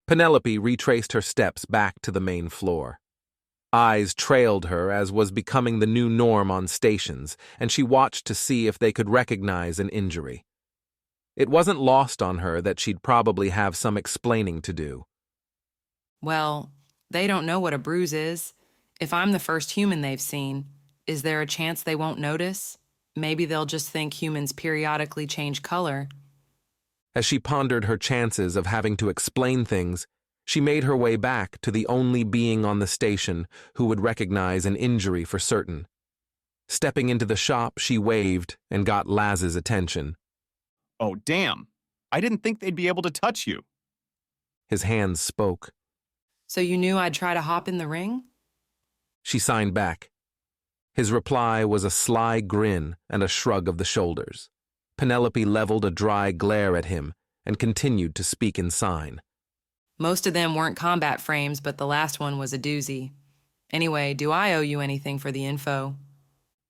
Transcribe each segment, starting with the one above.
Penelope retraced her steps back to the main floor. Eyes trailed her as was becoming the new norm on stations, and she watched to see if they could recognize an injury. It wasn't lost on her that she'd probably have some explaining to do. Well, they don't know what a bruise is. If I'm the first human they've seen, is there a chance they won't notice? Maybe they'll just think humans periodically change color. As she pondered her chances of having to explain things, she made her way back to the only being on the station who would recognize an injury for certain. Stepping into the shop, she waved and got Laz's attention. Oh, damn. I didn't think they'd be able to touch you. His hands spoke. So you knew I'd try to hop in the ring? She signed back. His reply was a sly grin and a shrug of the shoulders. Penelope leveled a dry glare at him and continued to speak in sign. Most of them weren't combat frames, but the last one was a doozy. Anyway, do I owe you anything for the info?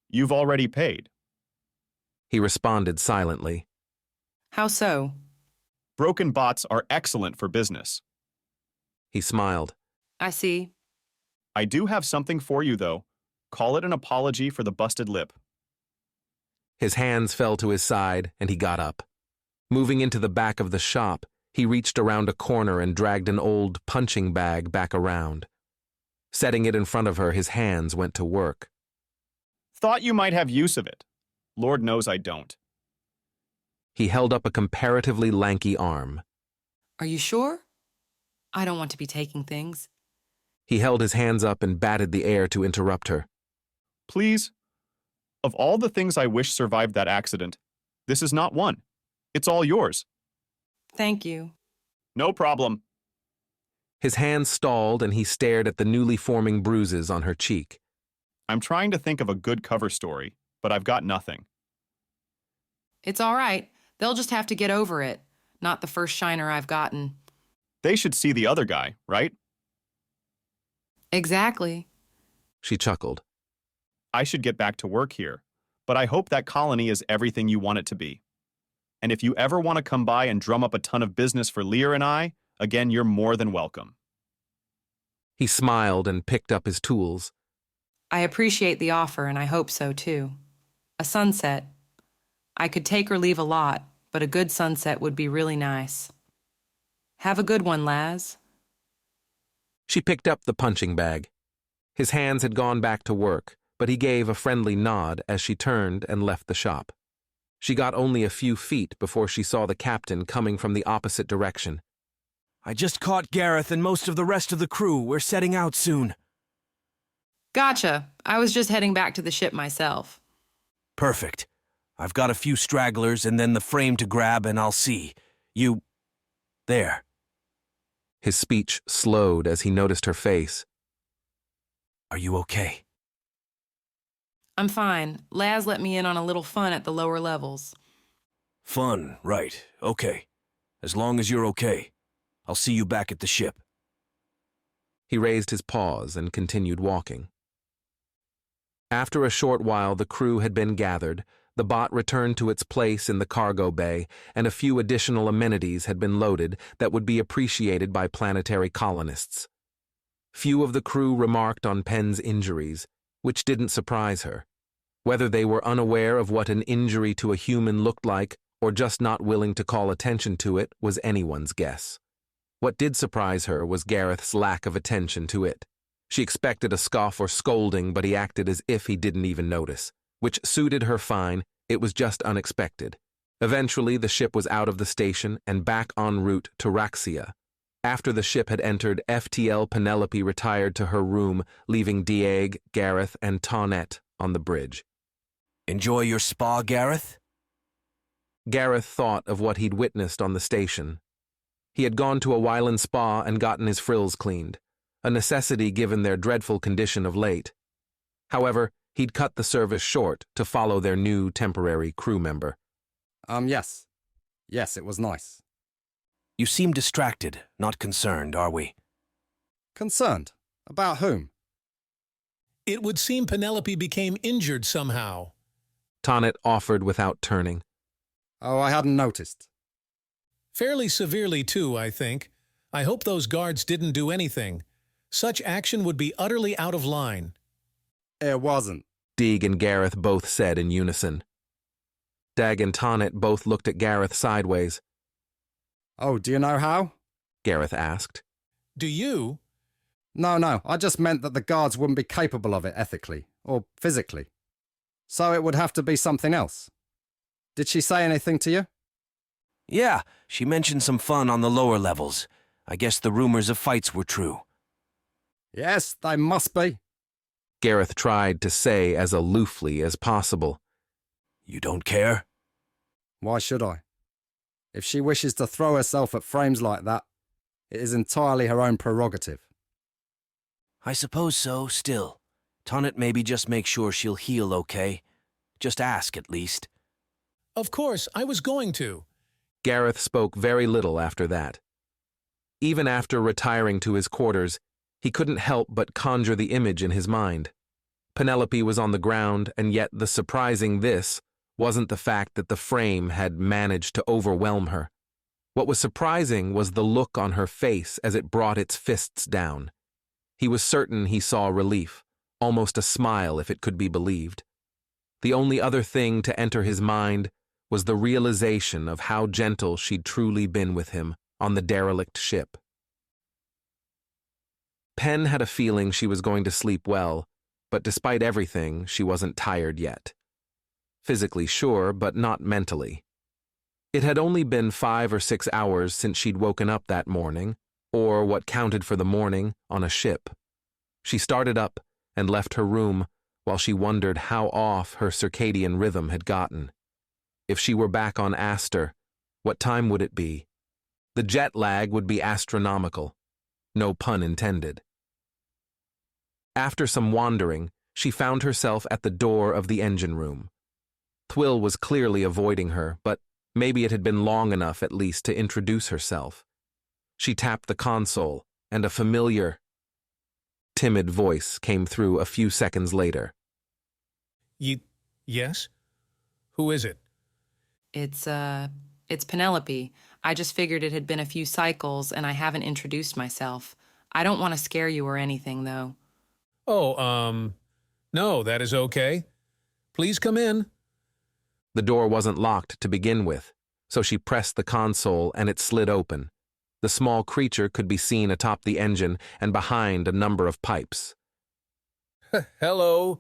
You've already paid. He responded silently. How so? Broken bots are excellent for business. He smiled. I see. I do have something for you, though. Call it an apology for the busted lip. His hands fell to his side, and he got up. Moving into the back of the shop, he reached around a corner and dragged an old punching bag back around. Setting it in front of her, his hands went to work. Thought you might have use of it. Lord knows I don't. He held up a comparatively lanky arm. Are you sure? I don't want to be taking things. He held his hands up and batted the air to interrupt her. Please? Of all the things I wish survived that accident, this is not one. It's all yours. Thank you. No problem. His hands stalled and he stared at the newly forming bruises on her cheek. I'm trying to think of a good cover story, but I've got nothing. It's all right. They'll just have to get over it. Not the first shiner I've gotten. They should see the other guy, right? Exactly. She chuckled. I should get back to work here, but I hope that colony is everything you want it to be. And if you ever want to come by and drum up a ton of business for Lear and I, again, you're more than welcome. He smiled and picked up his tools. I appreciate the offer, and I hope so, too. A sunset. I could take or leave a lot, but a good sunset would be really nice. Have a good one, Laz. She picked up the punching bag. His hands had gone back to work, but he gave a friendly nod as she turned and left the shop. She got only a few feet before she saw the captain coming from the opposite direction. I just caught Gareth and most of the rest of the crew. We're setting out soon. Gotcha. I was just heading back to the ship myself. Perfect. I've got a few stragglers and then the frame to grab and I'll see. You... there. His speech slowed as he noticed her face. Are you okay? I'm fine. Laz let me in on a little fun at the lower levels. Fun, right. Okay. As long as you're okay. I'll see you back at the ship. He raised his paws and continued walking. After a short while the crew had been gathered, the bot returned to its place in the cargo bay, and a few additional amenities had been loaded that would be appreciated by planetary colonists. Few of the crew remarked on Penn's injuries, which didn't surprise her. Whether they were unaware of what an injury to a human looked like or just not willing to call attention to it was anyone's guess. What did surprise her was Gareth's lack of attention to it. She expected a scoff or scolding, but he acted as if he didn't even notice, which suited her fine. It was just unexpected. Eventually, the ship was out of the station and back en route to Raxia. After the ship had entered, FTL Penelope retired to her room, leaving Dieg, Gareth, and Tonette on the bridge. Enjoy your spa, Gareth? Gareth thought of what he'd witnessed on the station. He had gone to a Wyland spa and gotten his frills cleaned, a necessity given their dreadful condition of late. However, he'd cut the service short to follow their new temporary crew member. Yes. Yes, it was nice. You seem distracted, not concerned, are we? Concerned? About whom? It would seem Penelope became injured somehow. Tonette offered without turning. Oh, I hadn't noticed. Fairly severely, too, I think. I hope those guards didn't do anything. Such action would be utterly out of line. It wasn't. Deeg and Gareth both said in unison. Dag and Tonnet both looked at Gareth sideways. Oh, do you know how? Gareth asked. Do you? No, I just meant that the guards wouldn't be capable of it ethically, or physically. So it would have to be something else. Did she say anything to you? Yeah, she mentioned some fun on the lower levels. I guess the rumors of fights were true. Yes, they must be. Gareth tried to say as aloofly as possible. You don't care? Why should I? If she wishes to throw herself at frames like that, it is entirely her own prerogative. I suppose so, still. Tonnet maybe just make sure she'll heal okay. Just ask, at least. Of course, I was going to. Gareth spoke very little after that. Even after retiring to his quarters, he couldn't help but conjure the image in his mind. Penelope was on the ground, and yet the surprising this wasn't the fact that the frame had managed to overwhelm her. What was surprising was the look on her face as it brought its fists down. He was certain he saw relief, almost a smile if it could be believed. The only other thing to enter his mind was the realization of how gentle she'd truly been with him on the derelict ship. Pen had a feeling she was going to sleep well, but despite everything, she wasn't tired yet. Physically, sure, but not mentally. It had only been 5 or 6 hours since she'd woken up that morning, or what counted for the morning, on a ship. She started up and left her room while she wondered how off her circadian rhythm had gotten. If she were back on Aster, what time would it be? The jet lag would be astronomical. No pun intended. After some wandering, she found herself at the door of the engine room. Thwill was clearly avoiding her, but maybe it had been long enough at least to introduce herself. She tapped the console, and a familiar, timid voice came through a few seconds later. Yes? Who is it? It's Penelope. I just figured it had been a few cycles, and I haven't introduced myself. I don't want to scare you or anything, though. Oh, no, that is okay. Please come in. The door wasn't locked to begin with, so she pressed the console and it slid open. The small creature could be seen atop the engine and behind a number of pipes. Hello.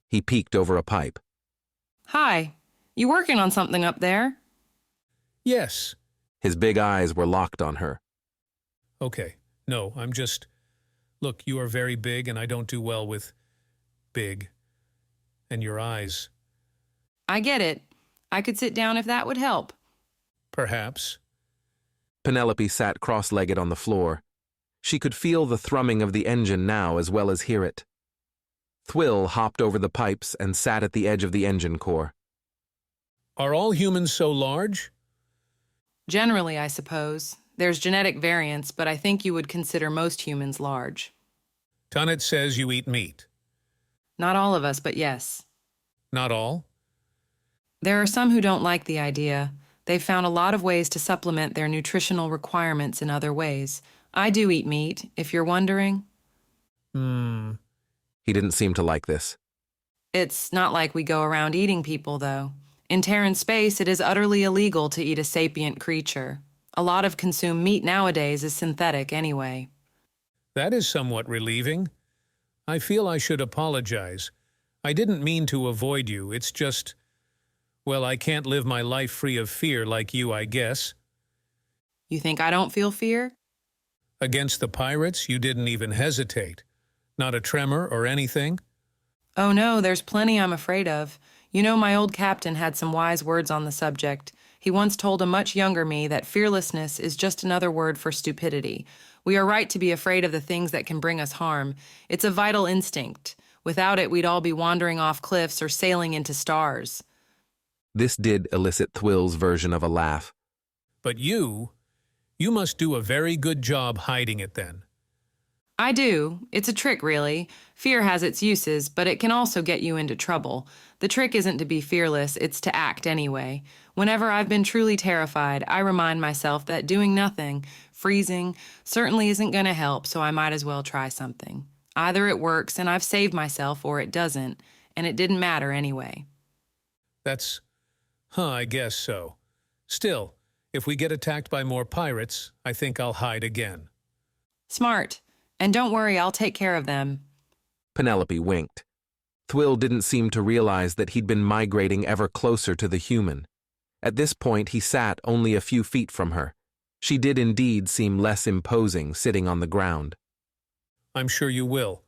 He peeked over a pipe. Hi. You working on something up there? Yes. His big eyes were locked on her. Okay. No, I'm just... Look, you are very big, and I don't do well with big. And your eyes. I get it. I could sit down if that would help. Perhaps. Penelope sat cross-legged on the floor. She could feel the thrumming of the engine now as well as hear it. Thwill hopped over the pipes and sat at the edge of the engine core. Are all humans so large? Generally, I suppose. There's genetic variance, but I think you would consider most humans large. Tonnet says you eat meat. Not all of us, but yes. Not all? There are some who don't like the idea. They've found a lot of ways to supplement their nutritional requirements in other ways. I do eat meat, if you're wondering. He didn't seem to like this. It's not like we go around eating people, though. In Terran space, it is utterly illegal to eat a sapient creature. A lot of consumed meat nowadays is synthetic anyway. That is somewhat relieving. I feel I should apologize. I didn't mean to avoid you. It's just... Well, I can't live my life free of fear like you, I guess. You think I don't feel fear? Against the pirates, you didn't even hesitate. Not a tremor or anything? Oh no, there's plenty I'm afraid of. You know, my old captain had some wise words on the subject. He once told a much younger me that fearlessness is just another word for stupidity. We are right to be afraid of the things that can bring us harm. It's a vital instinct. Without it, we'd all be wandering off cliffs or sailing into stars. This did elicit Thwill's version of a laugh. But you must do a very good job hiding it then. I do. It's a trick, really. Fear has its uses, but it can also get you into trouble. The trick isn't to be fearless, it's to act anyway. Whenever I've been truly terrified, I remind myself that doing nothing, freezing certainly isn't going to help, so I might as well try something. Either it works and I've saved myself, or it doesn't, and it didn't matter anyway. I guess so. Still, if we get attacked by more pirates, I think I'll hide again. Smart. And don't worry, I'll take care of them. Penelope winked. Thwill didn't seem to realize that he'd been migrating ever closer to the human. At this point, he sat only a few feet from her. She did indeed seem less imposing sitting on the ground. I'm sure you will.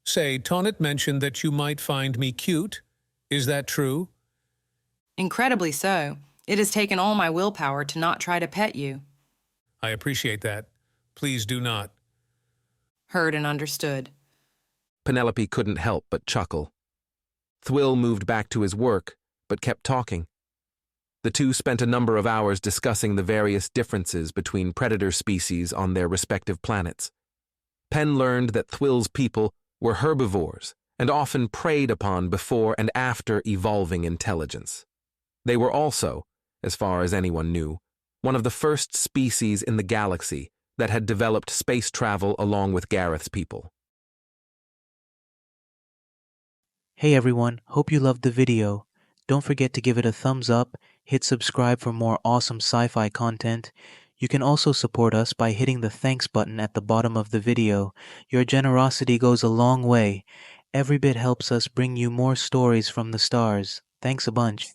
Say, Tonnet mentioned that you might find me cute. Is that true? Incredibly so. It has taken all my willpower to not try to pet you. I appreciate that. Please do not. Heard and understood. Penelope couldn't help but chuckle. Thwill moved back to his work, but kept talking. The two spent a number of hours discussing the various differences between predator species on their respective planets. Pen learned that Thwill's people were herbivores and often preyed upon before and after evolving intelligence. They were also, as far as anyone knew, one of the first species in the galaxy that had developed space travel along with Gareth's people. Hey everyone, hope you loved the video. Don't forget to give it a thumbs up, hit subscribe for more awesome sci-fi content. You can also support us by hitting the thanks button at the bottom of the video. Your generosity goes a long way. Every bit helps us bring you more stories from the stars. Thanks a bunch.